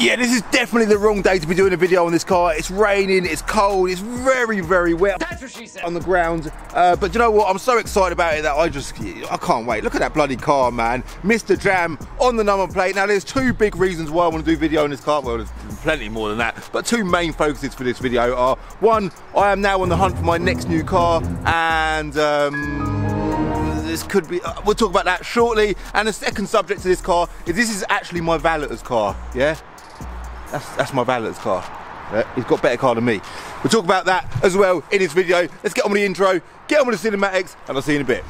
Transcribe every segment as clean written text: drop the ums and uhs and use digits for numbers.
Yeah, this is definitely the wrong day to be doing a video on this car. It's raining, it's cold, it's very, very wet. That's what she said. On the ground. But you know what? I'm so excited about it that I can't wait. Look at that bloody car, man. Mr. Jam on the number plate. Now, there's two big reasons why I want to do a video on this car. Well, there's plenty more than that. But two main focuses for this video are, one, I am now on the hunt for my next new car, and this could be, we'll talk about that shortly. And the second subject to this car is this is actually my valeter's car, yeah? That's my valeter's car. He's got a better car than me. We'll talk about that as well in this video. Let's get on with the intro, get on with the cinematics, and I'll see you in a bit.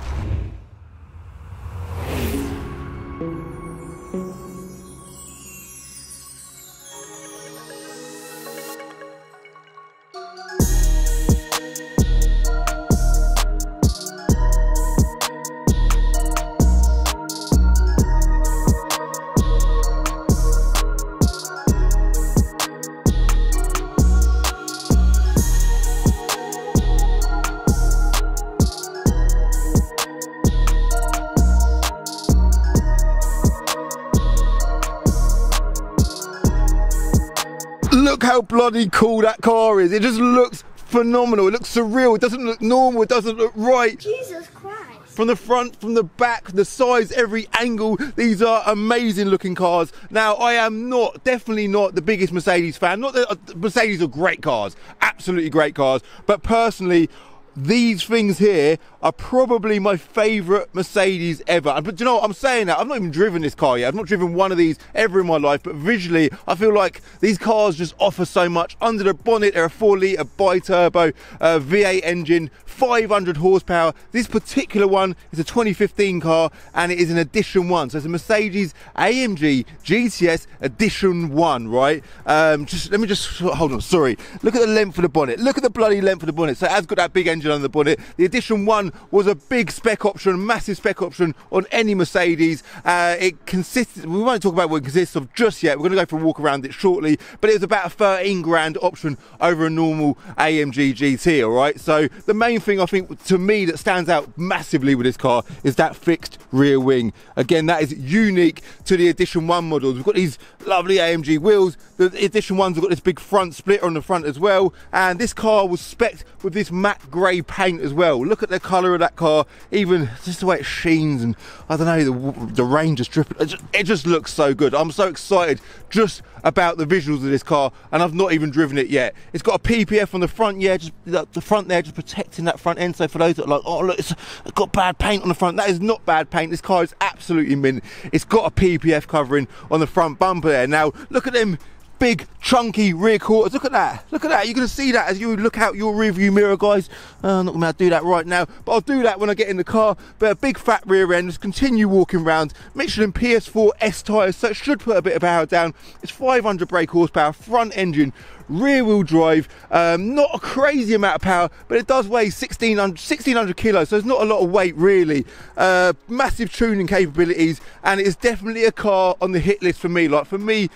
Look how bloody cool that car is. It just looks phenomenal. It looks surreal. It doesn't look normal. It doesn't look right. Jesus Christ. From the front, from the back, the size, every angle, these are amazing looking cars. Now, I am definitely not the biggest Mercedes fan. Not that Mercedes are great cars, absolutely great cars, but personally, these things here are probably my favourite Mercedes ever. But you know what, I'm saying that, I've not even driven this car yet. I've not driven one of these ever in my life, but visually, I feel like these cars just offer so much. Under the bonnet, they're a 4-litre bi-turbo V8 engine, 500 horsepower. This particular one is a 2015 car, and it is an Edition 1. So it's a Mercedes AMG GTS Edition 1, right? Let me just, hold on, sorry. Look at the length of the bonnet. Look at the bloody length of the bonnet. So it has got that big engine on the bonnet. The Edition 1 was a big spec option, massive spec option on any Mercedes. It consists, we won't talk about what it consists of just yet. We're going to go for a walk around it shortly, but it was about a 13 grand option over a normal AMG GT, all right? So the main thing I think to me that stands out massively with this car is that fixed rear wing. Again, that is unique to the Edition 1 models. We've got these lovely AMG wheels. The Edition 1's have got this big front splitter on the front as well, and this car was spec'd with this matte grey paint as well. Look at the colour of that car, even just the way it sheens, and I don't know, the rain just dripping. It just looks so good. I'm so excited just about the visuals of this car, and I've not even driven it yet. It's got a PPF on the front, yeah, just the front there, just protecting that front end. So for those that are like, oh look, it's got bad paint on the front, that is not bad paint. This car is absolutely mint. It's got a PPF covering on the front bumper there. Now look at them big chunky rear quarters. Look at that, look at that. You're going to see that as you look out your rear view mirror, guys. I'm not going to do that right now, but I'll do that when I get in the car. But a big fat rear end. Just continue walking around. Michelin PS4 S tyres, so it should put a bit of power down. It's 500 brake horsepower, front engine, rear wheel drive. Not a crazy amount of power, but it does weigh 1600 kilos, so it's not a lot of weight really. Massive tuning capabilities, and it is definitely a car on the hit list for me. Like for me,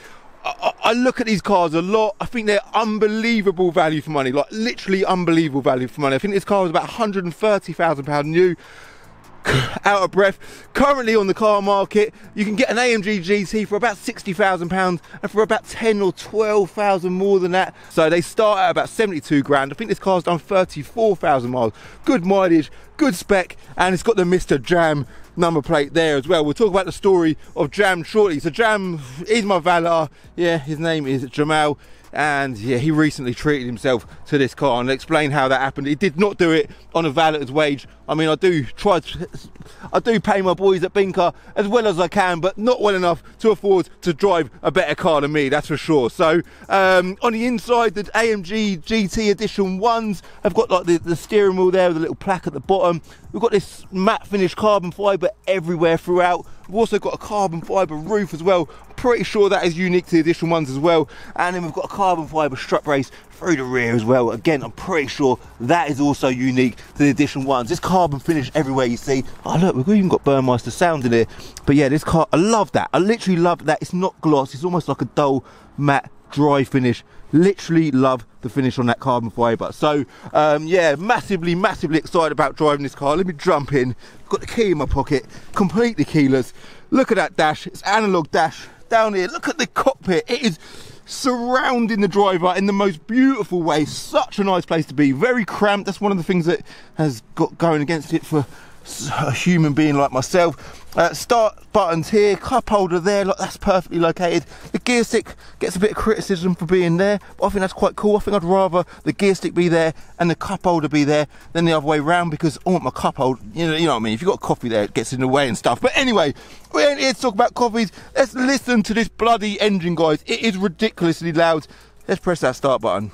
I look at these cars a lot. I think they're unbelievable value for money, like literally unbelievable value for money. I think this car is about £130,000 new. Out of breath. Currently on the car market, you can get an AMG GT for about £60,000 and for about 10 or 12,000 more than that. So they start at about 72 grand. I think this car's done 34,000 miles. Good mileage, good spec, and it's got the Mr. Jam number plate there as well. We'll talk about the story of Jam shortly. So Jam is my valet. Yeah, his name is Jamal. And yeah, he recently treated himself to this car, and I'll explain how that happened. He did not do it on a valeter's wage. I mean, I do pay my boys at Binker as well as I can, but not well enough to afford to drive a better car than me, that's for sure. So on the inside, the AMG GT Edition 1s have got like the steering wheel there with a little plaque at the bottom. We've got this matte finish carbon fibre everywhere throughout. We've also got a carbon fibre roof as well. Pretty sure that is unique to the Edition 1s as well. And then we've got a carbon fibre strut brace through the rear as well. Again, I'm pretty sure that is also unique to the Edition 1s. This carbon finish everywhere you see. Oh look, we've even got Burmeister sound in here. But yeah, this car, I love that. I literally love that. It's not gloss, it's almost like a dull matte dry finish. Literally love the finish on that carbon fibre. So yeah, massively excited about driving this car. Let me jump in. Got the key in my pocket, completely keyless. Look at that dash, it's analog dash. down here. Look at the cockpit. It is surrounding the driver in the most beautiful way. Such a nice place to be. Very cramped. That's one of the things that has got going against it for a human being like myself. Start buttons here, cup holder there, look, that's perfectly located. The gear stick gets a bit of criticism for being there, but I think that's quite cool. I think I'd rather the gear stick be there and the cup holder be there than the other way around, because I want my cup holder, you know what I mean? If you've got coffee there, it gets in the way and stuff. But anyway, we ain't here to talk about coffees. Let's listen to this bloody engine, guys. It is ridiculously loud. Let's press that start button.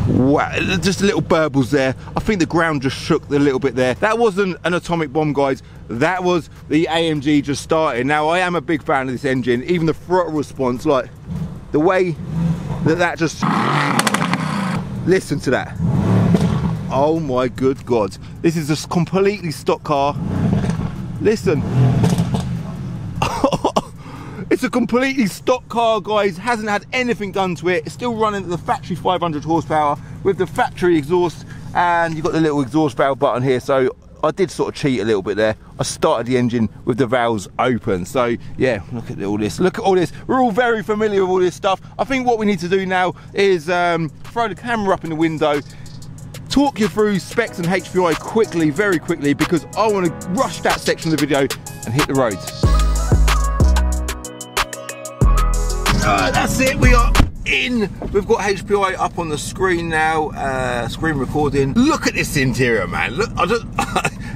Wow, just little burbles there. I think the ground just shook a little bit there. That wasn't an atomic bomb, guys. That was the AMG just starting. Now, I am a big fan of this engine. Even the throttle response, like the way that just... Listen to that. Oh my good God. This is a completely stock car. Listen. It's a completely stock car, guys. Hasn't had anything done to it. It's still running at the factory 500 horsepower with the factory exhaust, and you've got the little exhaust valve button here. So I did sort of cheat a little bit there. I started the engine with the valves open. So yeah, look at all this. Look at all this. We're all very familiar with all this stuff. I think what we need to do now is throw the camera up in the window, talk you through specs and HPI quickly, very quickly, because I want to rush that section of the video and hit the roads. That's it, we are in. We've got HPI up on the screen now, screen recording. Look at this interior, man. Look,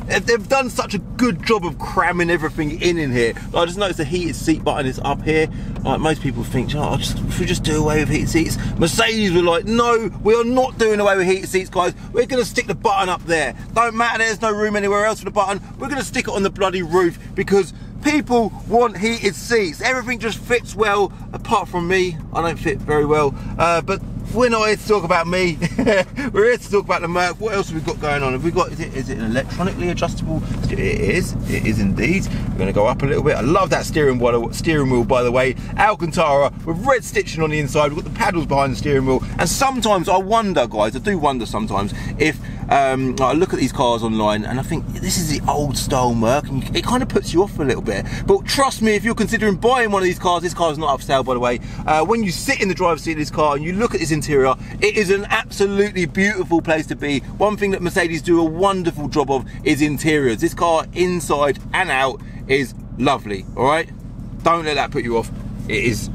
they've done such a good job of cramming everything in here. I just noticed the heated seat button is up here. Like most people think, oh, if we just do away with heated seats. Mercedes were like, no, we are not doing away with heated seats, guys. We're gonna stick the button up there. Don't matter, there's no room anywhere else for the button. We're gonna stick it on the bloody roof because people want heated seats. Everything just fits well, apart from me. I don't fit very well, but we're not here to talk about me. We're here to talk about the Merc. What else have we got going on? Have we got, is it an electronically adjustable? It is indeed. We're gonna go up a little bit. I love that steering wheel, by the way. Alcantara with red stitching on the inside. We've got the paddles behind the steering wheel. And sometimes I wonder, guys, I do wonder sometimes if I look at these cars online and I think this is the old style Merc, and it kind of puts you off a little bit. But trust me, if you're considering buying one of these cars, this car is not up for sale, by the way. When you sit in the driver's seat of this car and you look at this interior, it is an absolutely beautiful place to be. One thing that Mercedes do a wonderful job of is interiors. This car, inside and out, is lovely. All right, don't let that put you off. It's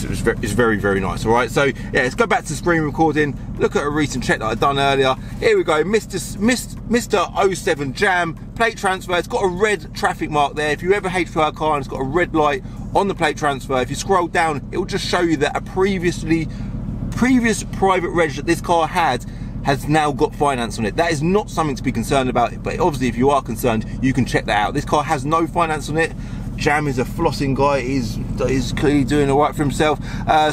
very, very nice. All right, so yeah, let's go back to screen recording. Look at a recent check that I've done earlier. Here we go, Mr. 07 Jam plate transfer. It's got a red traffic mark there. If you ever HPI a car and it's got a red light on the plate transfer, if you scroll down, it will just show you that a previous private reg that this car had has now got finance on it. That is not something to be concerned about, but obviously if you are concerned, you can check that out. This car has no finance on it. Jam is a flossing guy. He's clearly doing all right for himself.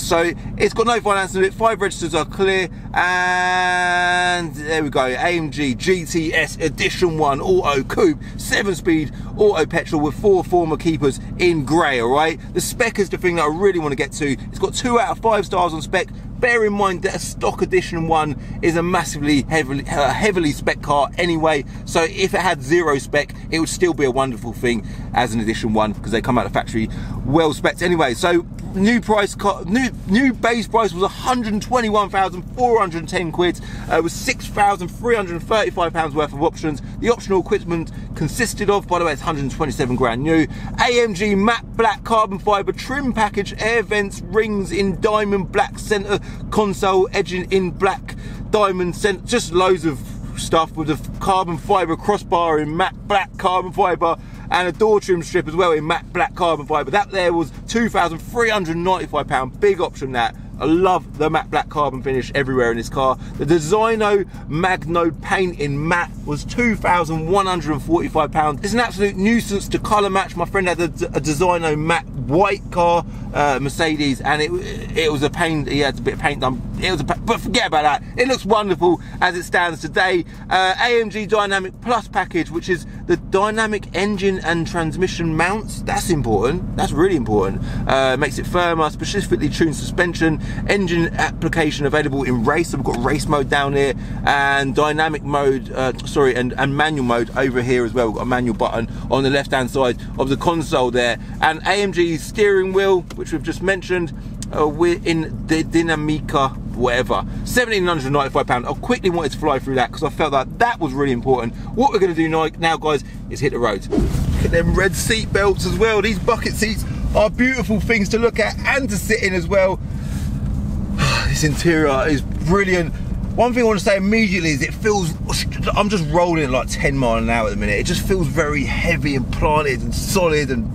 So it's got no finance on it. 5 registers are clear, and there we go. AMG GTS Edition 1 Auto Coupe, 7-speed auto petrol with 4 former keepers in grey. All right. The spec is the thing that I really want to get to. It's got 2 out of 5 stars on spec. Bear in mind that a stock edition 1 is a massively heavily spec car anyway, so if it had 0 spec, it would still be a wonderful thing as an edition 1 because they come out of the factory well spec'd anyway. So new base price was 121,410 quid, with 6,335 pounds worth of options. The optional equipment consisted of, by the way, it's 127 grand new. AMG matte black carbon fibre trim package, air vents, rings in diamond black centre console, edging in black diamond centre, just loads of stuff with a carbon fibre crossbar in matte black carbon fibre, and a door trim strip as well in matte black carbon fibre. That there was £2,395, big option that. I love the matte black carbon finish everywhere in this car. The Designo Magno paint in matte was £2,145. It's an absolute nuisance to colour match. My friend had a Designo matte white car. Mercedes, and it was a pain. He had a bit of paint done. But forget about that. It looks wonderful as it stands today. AMG Dynamic Plus package, which is the dynamic engine and transmission mounts. That's important. That's really important. Makes it firmer, specifically tuned suspension, engine application available in race. So we've got race mode down here, and dynamic mode. And manual mode over here as well. We've got a manual button on the left-hand side of the console there, and AMG's steering wheel, which we've just mentioned. We're in the Dinamica, whatever, £1,795. I quickly wanted to fly through that because I felt that that was really important. What we're going to do now, guys, is hit the road. Look at them red seat belts as well. These bucket seats are beautiful things to look at and to sit in as well. This interior is brilliant. One thing I want to say immediately is it feels, I'm just rolling at like 10 miles an hour at the minute. It just feels very heavy and planted and solid, and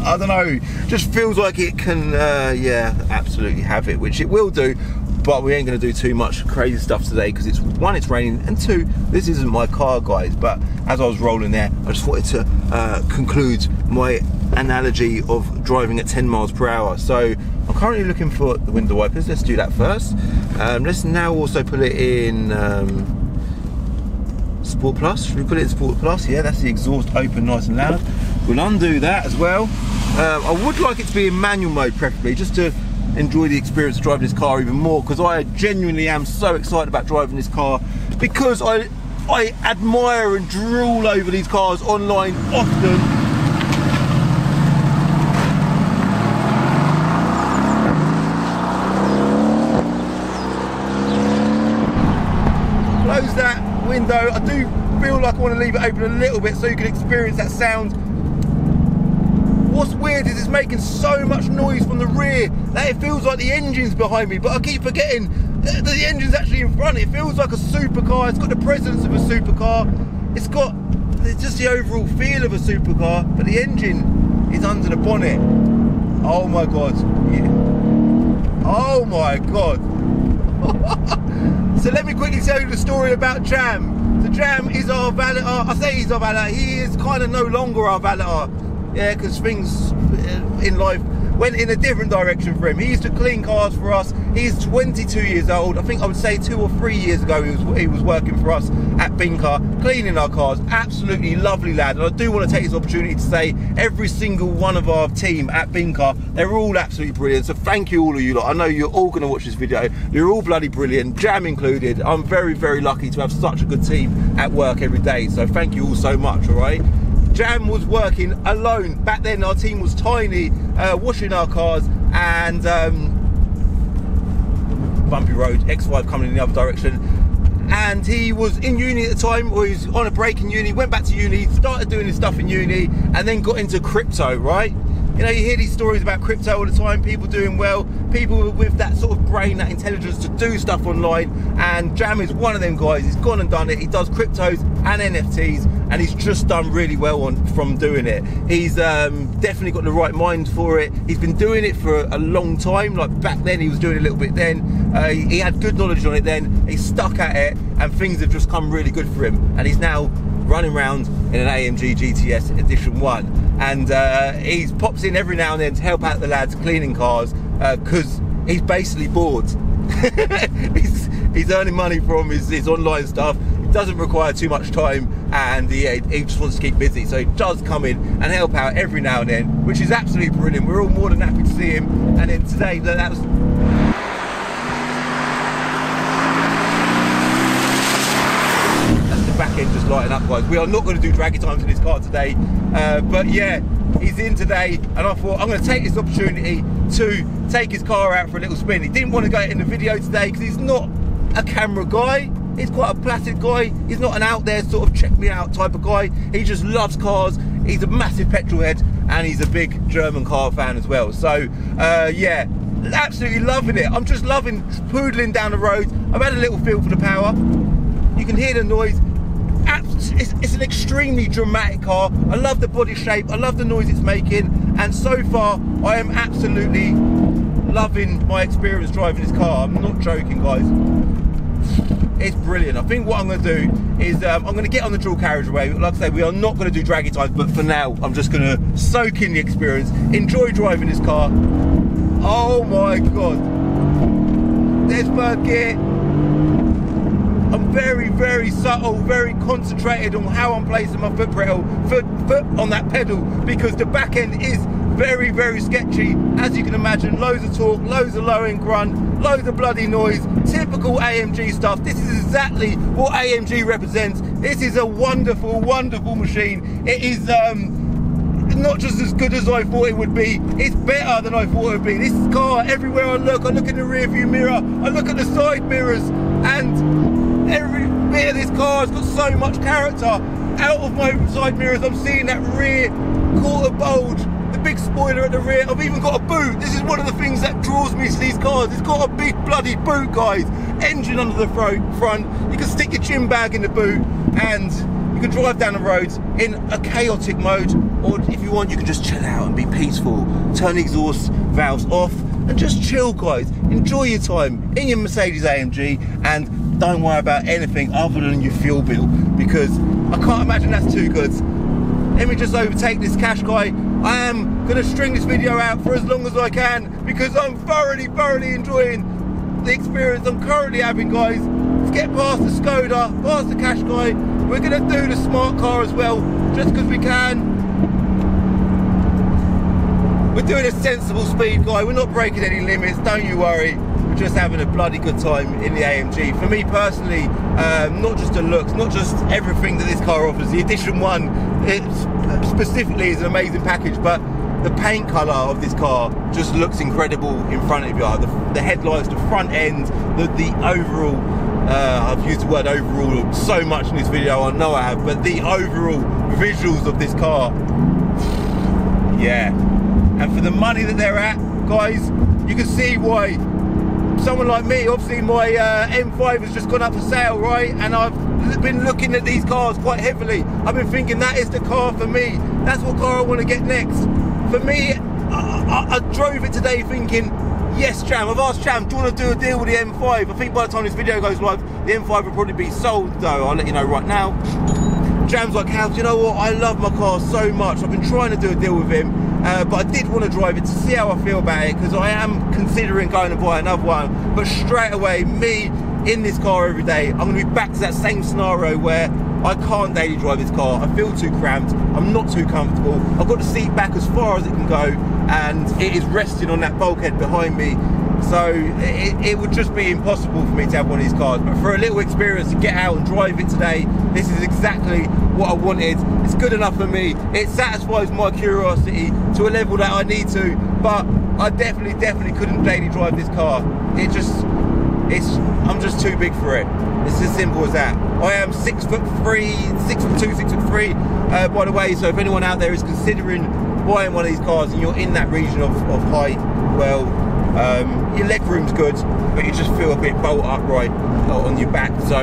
I don't know, just feels like it can, yeah, absolutely have it, which it will do. But we ain't going to do too much crazy stuff today because it's one, it's raining, and two, this isn't my car, guys. But as I was rolling there, I just wanted to conclude my analogy of driving at 10 miles per hour. So I'm currently looking for the window wipers. Let's do that first. Let's now also put it in Sport Plus. Should we put it in Sport Plus? Yeah, that's the exhaust open nice and loud. We'll undo that as well. I would like it to be in manual mode preferably, just to enjoy the experience of driving this car even more, because I genuinely am so excited about driving this car, because I admire and drool over these cars online often. Close that window. I do feel like I want to leave it open a little bit so you can experience that sound. What's weird is it's making so much noise from the rear that it feels like the engine's behind me, but I keep forgetting that the engine's actually in front. It feels like a supercar. It's got the presence of a supercar. It's got just the overall feel of a supercar, but the engine is under the bonnet. Oh my God. Yeah. Oh my God. So let me quickly tell you the story about Jam. So Jam is our valeter. I say he's our valeter. He is kind of no longer our valeter. Yeah, because things in life went in a different direction for him. He used to clean cars for us. He's 22 years old. I think I would say 2 or 3 years ago he was working for us at Bincar, cleaning our cars. Absolutely lovely lad. And I do want to take this opportunity to say every single one of our team at Bincar, they're all absolutely brilliant. So thank you, all of you lot. I know you're all going to watch this video. You're all bloody brilliant, Jam included. I'm very, very lucky to have such a good team at work every day. So thank you all so much, all right? Jam was working alone. Back then our team was tiny, washing our cars, and bumpy road, X5 coming in the other direction. And he was in uni at the time, or he was on a break in uni, went back to uni, started doing his stuff in uni, and then got into crypto, right? You know, you hear these stories about crypto all the time, people doing well, people with that sort of brain, that intelligence to do stuff online, and Jam is one of them guys. He's gone and done it. He does cryptos and NFTs, and he's just done really well from doing it. He's definitely got the right mind for it. He's been doing it for a long time. Like back then he was doing it a little bit then. He had good knowledge on it then. He stuck at it, and things have just come really good for him. And he's now running around in an AMG GTS Edition 1, and he pops in every now and then to help out the lads cleaning cars, because he's basically bored. he's earning money from his online stuff. It doesn't require too much time, and he just wants to keep busy, so he does come in and help out every now and then, which is absolutely brilliant. We're all more than happy to see him. And then today, that was back end just lighting up, guys. We are not going to do draggy times in this car today, but yeah, he's in today, and I thought I'm going to take this opportunity to take his car out for a little spin. He didn't want to go in the video today because he's not a camera guy. He's quite a placid guy. He's not an out there sort of check me out type of guy. He just loves cars. He's a massive petrol head, and he's a big German car fan as well. So yeah, absolutely loving it. I'm just loving poodling down the road. I've had a little feel for the power. You can hear the noise. It's an extremely dramatic car. I love the body shape, I love the noise it's making, and so far I am absolutely loving my experience driving this car. I'm not joking, guys. It's brilliant. I think what I'm going to do is I'm going to get on the dual carriageway. Like I say, we are not going to do draggy times, but for now I'm just going to soak in the experience, enjoy driving this car, Oh my God. There's third gear. I'm very, very subtle, very concentrated on how I'm placing my foot on that pedal, because the back end is very, very sketchy. As you can imagine, loads of torque, loads of low end grunt, loads of bloody noise, typical AMG stuff. This is exactly what AMG represents. This is a wonderful, wonderful machine. It is not just as good as I thought it would be, it's better than I thought it would be. This car, everywhere I look in the rear view mirror, I look at the side mirrors, and every bit of this car has got so much character. Out of my side mirrors, I'm seeing that rear quarter bulge, the big spoiler at the rear. I've even got a boot. This is one of the things that draws me to these cars. It's got a big bloody boot, guys. Engine under the front. You can stick your gym bag in the boot, and you can drive down the roads in a chaotic mode, or if you want, you can just chill out and be peaceful. Turn the exhaust valves off and just chill, guys. Enjoy your time in your Mercedes AMG, and don't worry about anything other than your fuel bill, because I can't imagine that's too good. Let me just overtake this cash guy. I am going to string this video out for as long as I can, because I'm thoroughly enjoying the experience I'm currently having, guys. Let's get past the Skoda, past the cash guy. We're going to do the smart car as well, just because we can. We're doing a sensible speed, guy. We're not breaking any limits, don't you worry. We're just having a bloody good time in the AMG. For me personally, not just the looks, not just everything that this car offers. The Edition 1, it specifically is an amazing package, but the paint colour of this car just looks incredible in front of you. The headlights, the front end, the overall, I've used the word overall so much in this video, I know I have, but the overall visuals of this car, yeah. And for the money that they're at, guys, you can see why someone like me, obviously my M5 has just gone up for sale, right? And I've been looking at these cars quite heavily. I've been thinking that is the car for me. That's what car I want to get next. For me, I drove it today thinking, yes, Cham. I've asked Cham, do you want to do a deal with the M5? I think by the time this video goes live, the M5 will probably be sold, though. I'll let you know right now. Cham's like, Cal, do you know what? I love my car so much. I've been trying to do a deal with him. But I did want to drive it to see how I feel about it, because I am considering going to buy another one. But straight away, me in this car every day, I'm going to be back to that same scenario where I can't daily drive this car. I feel too cramped, I'm not too comfortable. I've got the seat back as far as it can go, and it is resting on that bulkhead behind me. So it would just be impossible for me to have one of these cars. But for a little experience to get out and drive it today, this is exactly what I wanted. It's good enough for me. It satisfies my curiosity to a level that I need to, but I definitely couldn't daily drive this car. I'm just too big for it. It's as simple as that. I am 6'3", 6'2", 6'3", by the way, so if anyone out there is considering buying one of these cars and you're in that region of height, well, your leg room's good, but you just feel a bit bolt upright on your back. So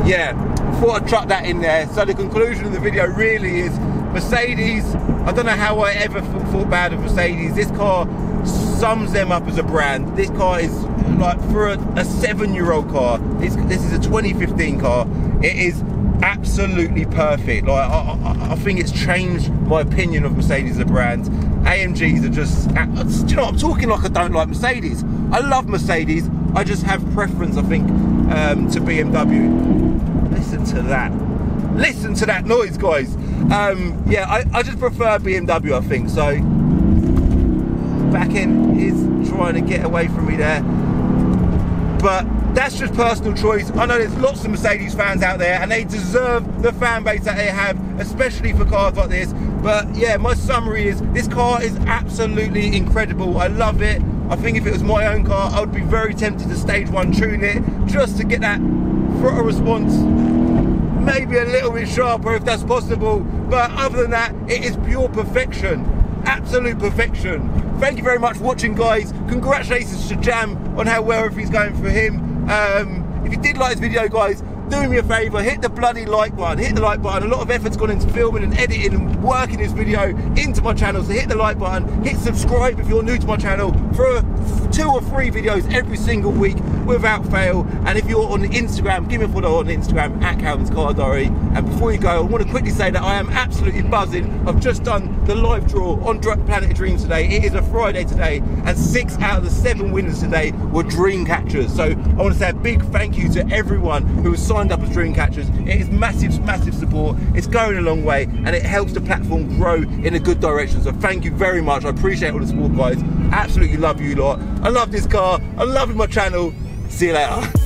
yeah, thought I'd chuck that in there. So the conclusion of the video really is Mercedes, I don't know how I ever thought bad of Mercedes. This car sums them up as a brand. This car is like, for a 7-year-old car, this is a 2015 car, it is absolutely perfect. Like I think it's changed my opinion of Mercedes as a brand. AMGs are just, do you know, I'm talking like I don't like Mercedes. I love Mercedes, I just have preference, I think, to BMW. Listen to that noise, guys. Yeah, I just prefer BMW, I think. So back end is trying to get away from me there, but that's just personal choice. I know there's lots of Mercedes fans out there, and they deserve the fan base that they have, especially for cars like this. But yeah, my summary is this car is absolutely incredible. I love it. I think if it was my own car, I would be very tempted to stage 1 tune it, just to get that throttle response maybe a little bit sharper if that's possible. But other than that, it is pure perfection. Absolute perfection. Thank you very much for watching, guys. Congratulations to Jam on how well everything's going for him. If you did like this video, guys, do me a favour, hit the bloody like button. Hit the like button. A lot of effort's gone into filming and editing and working this video into my channel, so hit the like button. Hit subscribe if you're new to my channel for 2 or 3 videos every single week. without fail. And if you're on Instagram, give me a follow on Instagram at Calvin's Car Diary. And before you go, I want to quickly say that I am absolutely buzzing. I've just done the live draw on Planet of Dreams today. It is a Friday today, and 6 out of the 7 winners today were dream catchers. So I want to say a big thank you to everyone who has signed up as dream catchers. It is massive support. It's going a long way, and it helps the platform grow in a good direction. So thank you very much. I appreciate all the support, guys. Absolutely love you lot. I love this car. I love my channel. See you later.